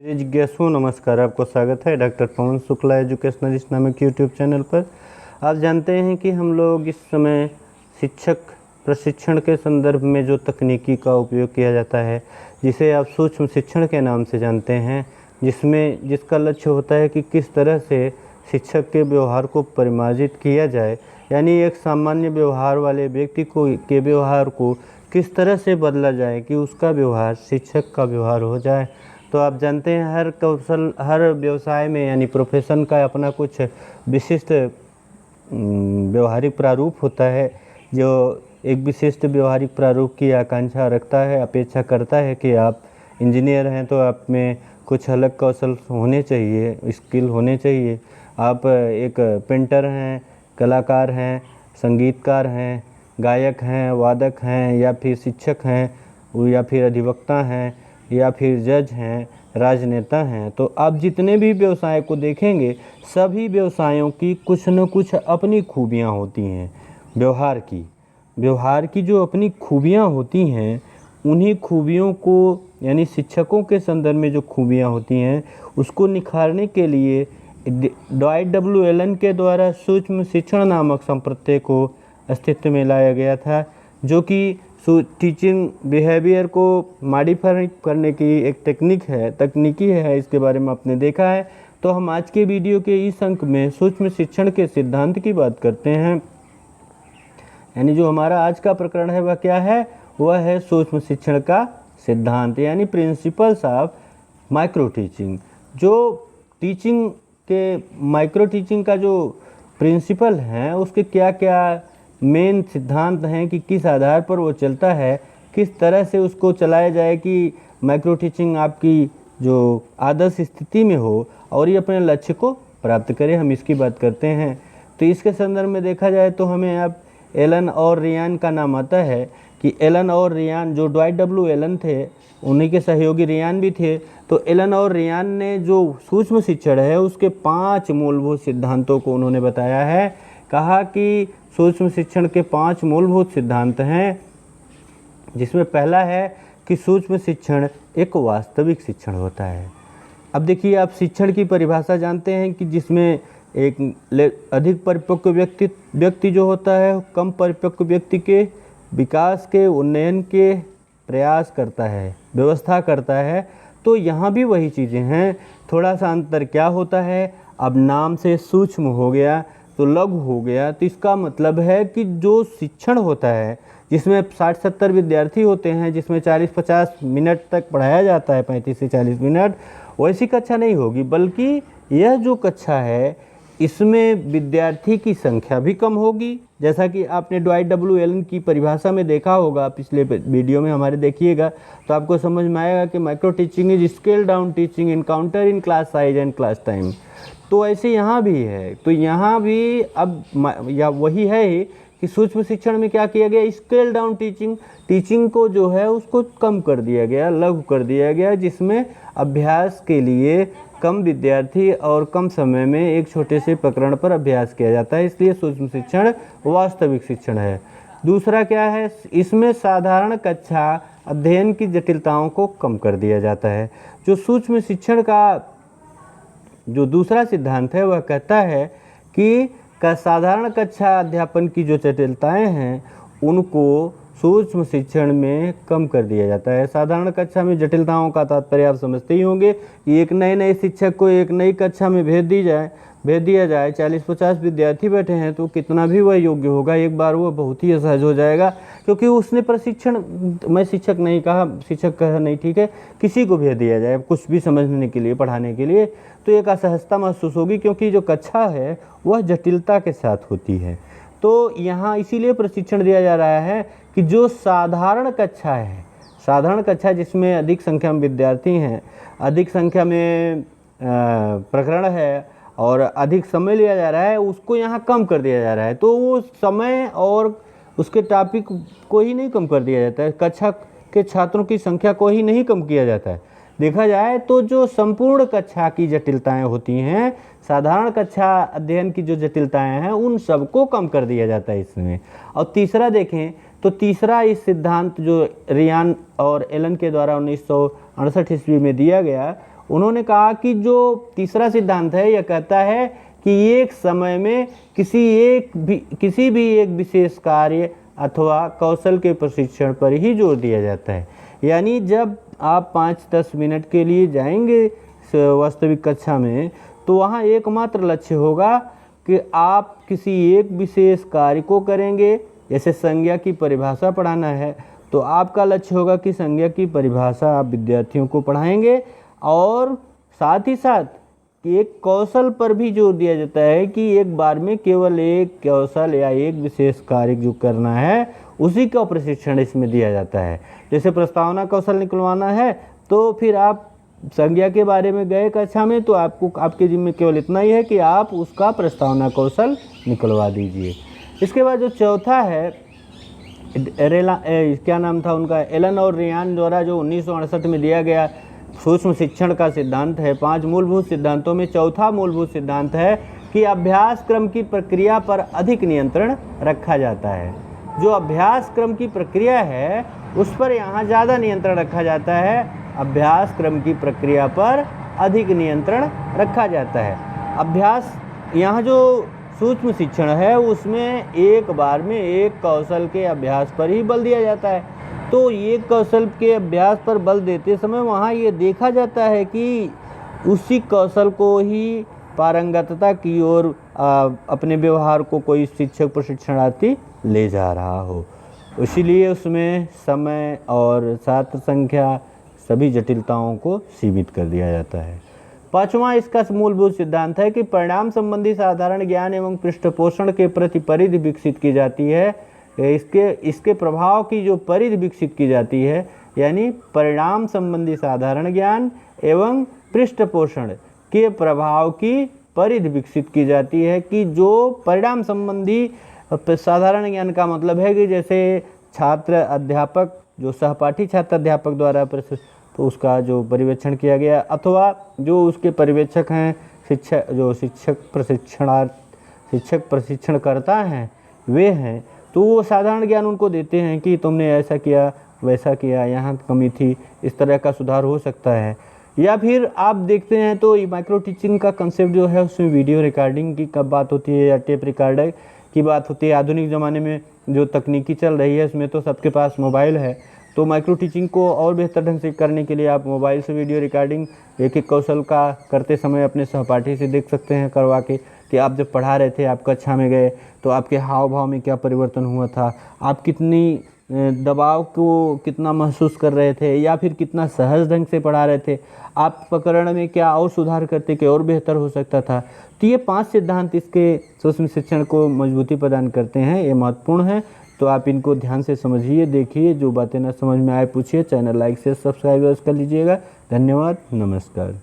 जी जिज्ञासु नमस्कार। आपको स्वागत है डॉक्टर पवन शुक्ला एजुकेशनलिस्ट नामक यूट्यूब चैनल पर। आप जानते हैं कि हम लोग इस समय शिक्षक प्रशिक्षण के संदर्भ में जो तकनीकी का उपयोग किया जाता है, जिसे आप सूक्ष्म शिक्षण के नाम से जानते हैं, जिसका लक्ष्य होता है कि किस तरह से शिक्षक के व्यवहार को परिमार्जित किया जाए, यानी एक सामान्य व्यवहार वाले व्यक्ति के व्यवहार को किस तरह से बदला जाए कि उसका व्यवहार शिक्षक का व्यवहार हो जाए। तो आप जानते हैं हर व्यवसाय में यानी प्रोफेशन का अपना कुछ विशिष्ट व्यवहारिक प्रारूप होता है, जो एक विशिष्ट व्यवहारिक प्रारूप की आकांक्षा रखता है, अपेक्षा करता है कि आप इंजीनियर हैं तो आप में कुछ अलग कौशल होने चाहिए, स्किल होने चाहिए। आप एक पेंटर हैं, कलाकार हैं, संगीतकार हैं, गायक हैं, वादक हैं, या फिर शिक्षक हैं, या फिर अधिवक्ता हैं, या फिर जज हैं, राजनेता हैं। तो आप जितने भी व्यवसाय को देखेंगे, सभी व्यवसायों की कुछ न कुछ अपनी खूबियाँ होती हैं। व्यवहार की जो अपनी खूबियाँ होती हैं, उन्हीं खूबियों को यानी शिक्षकों के संदर्भ में जो खूबियाँ होती हैं, उसको निखारने के लिए डॉयट डब्ल्यू एलन के द्वारा सूक्ष्म शिक्षण नामक संप्रत्यय को अस्तित्व में लाया गया था, जो कि टीचिंग बिहेवियर को मॉडिफाई करने की एक तकनीकी है। इसके बारे में आपने देखा है। तो हम आज के वीडियो के इस अंक में सूक्ष्म शिक्षण के सिद्धांत की बात करते हैं। यानी जो हमारा आज का प्रकरण है वह क्या है? वह है सूक्ष्म शिक्षण का सिद्धांत, यानी प्रिंसिपल्स ऑफ माइक्रो टीचिंग। जो टीचिंग के माइक्रो टीचिंग का जो प्रिंसिपल हैं, उसके क्या क्या मेन सिद्धांत हैं कि किस आधार पर वो चलता है, किस तरह से उसको चलाया जाए कि माइक्रो टीचिंग आपकी जो आदर्श स्थिति में हो और ये अपने लक्ष्य को प्राप्त करे, हम इसकी बात करते हैं। तो इसके संदर्भ में देखा जाए तो हमें अब एलन और रियान का नाम आता है कि एलन और रियान, जो डॉयट डब्ल्यू एलन थे, उन्हीं के सहयोगी रियान भी थे। तो एलन और रियान ने जो सूक्ष्म शिक्षण है उसके 5 मूलभूत सिद्धांतों को उन्होंने बताया है। कहा कि सूक्ष्म शिक्षण के 5 मूलभूत सिद्धांत हैं, जिसमें पहला है कि सूक्ष्म शिक्षण एक वास्तविक शिक्षण होता है। अब देखिए, आप शिक्षण की परिभाषा जानते हैं कि जिसमें एक अधिक परिपक्व व्यक्ति जो होता है, कम परिपक्व व्यक्ति के विकास के उन्नयन के प्रयास करता है, व्यवस्था करता है। तो यहाँ भी वही चीज़ें हैं, थोड़ा सा अंतर क्या होता है, अब नाम से सूक्ष्म हो गया तो लघु हो गया। तो इसका मतलब है कि जो शिक्षण होता है, जिसमें 60-70 विद्यार्थी होते हैं, जिसमें 40-50 मिनट तक पढ़ाया जाता है, 35 से 40 मिनट, वैसी कक्षा नहीं होगी, बल्कि यह जो कक्षा है इसमें विद्यार्थी की संख्या भी कम होगी। जैसा कि आपने डॉयट डब्ल्यू एलन की परिभाषा में देखा होगा, पिछले वीडियो में हमारे देखिएगा तो आपको समझ में आएगा कि micro teaching is scale down teaching encounter in class size and class time. तो ऐसे यहाँ भी है। तो यहाँ भी अब या वही है ही कि सूक्ष्म शिक्षण में क्या किया गया, स्केल डाउन टीचिंग को जो है उसको कम कर दिया गया, लघु कर दिया गया, जिसमें अभ्यास के लिए कम विद्यार्थी और कम समय में एक छोटे से प्रकरण पर अभ्यास किया जाता है। इसलिए सूक्ष्म शिक्षण वास्तविक शिक्षण है। दूसरा क्या है, इसमें साधारण कक्षा अध्ययन की जटिलताओं को कम कर दिया जाता है। जो सूक्ष्म शिक्षण का जो दूसरा सिद्धांत है वह कहता है कि साधारण कक्षा अध्यापन की जो जटिलताएं हैं उनको सूक्ष्म शिक्षण में कम कर दिया जाता है। साधारण कक्षा में जटिलताओं का तात्पर्य आप समझते ही होंगे कि एक नए शिक्षक को एक नई कक्षा में भेज दिया जाए, 40-50 विद्यार्थी बैठे हैं, तो कितना भी वह योग्य होगा, एक बार वो बहुत ही असहज हो जाएगा, क्योंकि उसने प्रशिक्षण, मैं शिक्षक नहीं कहा, शिक्षक कहा नहीं, ठीक है, किसी को भेज दिया जाए कुछ भी समझने के लिए, पढ़ाने के लिए, तो एक असहजता महसूस होगी, क्योंकि जो कक्षा है वह जटिलता के साथ होती है। तो यहाँ इसीलिए प्रशिक्षण दिया जा रहा है कि जो साधारण कक्षा जिसमें अधिक संख्या में विद्यार्थी हैं, अधिक संख्या में प्रकरण है और अधिक समय लिया जा रहा है, उसको यहाँ कम कर दिया जा रहा है। तो वो समय और उसके टॉपिक को ही नहीं कम कर दिया जाता है, कक्षा के छात्रों की संख्या को ही नहीं कम किया जाता है। देखा जाए तो जो संपूर्ण कक्षा की जटिलताएं होती हैं, साधारण कक्षा अध्ययन की जो जटिलताएं हैं, उन सबको कम कर दिया जाता है इसमें। और तीसरा देखें तो तीसरा इस सिद्धांत जो रियान और एलन के द्वारा 1968 ईस्वी में दिया गया, उन्होंने कहा कि जो तीसरा सिद्धांत है यह कहता है कि एक समय में किसी भी एक विशेष कार्य अथवा कौशल के प्रशिक्षण पर ही जोर दिया जाता है। यानी जब आप 5-10 मिनट के लिए जाएंगे वास्तविक कक्षा में, तो वहाँ एकमात्र लक्ष्य होगा कि आप किसी एक विशेष कार्य को करेंगे। जैसे संज्ञा की परिभाषा पढ़ाना है तो आपका लक्ष्य होगा कि संज्ञा की परिभाषा आप विद्यार्थियों को पढ़ाएंगे, और साथ ही साथ एक कौशल पर भी जोर दिया जाता है कि एक बार में केवल एक कौशल या एक विशेष कार्य जो करना है उसी का प्रशिक्षण इसमें दिया जाता है। जैसे प्रस्तावना कौशल निकलवाना है तो फिर आप संज्ञा के बारे में गए कक्षा में, तो आपके जिम्मे केवल इतना ही है कि आप उसका प्रस्तावना कौशल निकलवा दीजिए। इसके बाद जो चौथा है, क्या नाम था उनका, एलन और रियान द्वारा जो 1968 में दिया गया सूक्ष्म शिक्षण का सिद्धांत है। 5 मूलभूत सिद्धांतों में चौथा मूलभूत सिद्धांत है कि अभ्यास क्रम की प्रक्रिया पर अधिक नियंत्रण रखा जाता है। जो अभ्यास क्रम की प्रक्रिया है उस पर यहाँ ज़्यादा नियंत्रण रखा जाता है, अभ्यास क्रम की प्रक्रिया पर अधिक नियंत्रण रखा जाता है। अभ्यास, यहाँ जो सूक्ष्म शिक्षण है उसमें एक बार में एक कौशल के अभ्यास पर ही बल दिया जाता है। तो एक कौशल के अभ्यास पर बल देते समय वहाँ ये देखा जाता है कि उसी कौशल को ही पारंगतता की ओर अपने व्यवहार को कोई शिक्षक प्रशिक्षणार्थी ले जा रहा हो। इसीलिए उसमें समय और छात्र संख्या सभी जटिलताओं को सीमित कर दिया जाता है। 5वां इसका मूलभूत सिद्धांत है कि परिणाम संबंधी साधारण ज्ञान एवं पृष्ठपोषण के प्रति परिधि विकसित की जाती है। इसके प्रभाव की जो परिधि विकसित की जाती है, यानी परिणाम संबंधी साधारण ज्ञान एवं पृष्ठपोषण के प्रभाव की परिधि विकसित की जाती है कि जो परिणाम संबंधी साधारण ज्ञान का मतलब है कि जैसे छात्र अध्यापक, जो सहपाठी छात्र अध्यापक द्वारा तो उसका जो पर्यवेक्षण किया गया, अथवा जो उसके पर्यवेक्षक हैं शिक्षक प्रशिक्षणकर्ता हैं वे हैं, तो वो साधारण ज्ञान उनको देते हैं कि तुमने ऐसा किया वैसा किया, यहाँ कमी थी, इस तरह का सुधार हो सकता है। या फिर आप देखते हैं तो माइक्रो टीचिंग का कंसेप्ट जो है उसमें वीडियो रिकॉर्डिंग की कब बात होती है या टेप रिकॉर्डर की बात होती है। आधुनिक ज़माने में जो तकनीकी चल रही है उसमें तो सबके पास मोबाइल है, तो माइक्रो टीचिंग को और बेहतर ढंग से करने के लिए आप मोबाइल से वीडियो रिकॉर्डिंग एक एक कौशल का करते समय अपने सहपाठी से देख सकते हैं करवा के कि आप जब पढ़ा रहे थे, आप कक्षा में गए तो आपके हाव भाव में क्या परिवर्तन हुआ था, आप कितनी दबाव को कितना महसूस कर रहे थे या फिर कितना सहज ढंग से पढ़ा रहे थे, आप प्रकरण में क्या और सुधार करते कि और बेहतर हो सकता था। तो ये 5 सिद्धांत इसके सूक्ष्म शिक्षण को मजबूती प्रदान करते हैं, ये महत्वपूर्ण है। तो आप इनको ध्यान से समझिए, देखिए, जो बातें ना समझ में आए पूछिए। चैनल लाइक से सब्सक्राइब कर लीजिएगा। धन्यवाद, नमस्कार।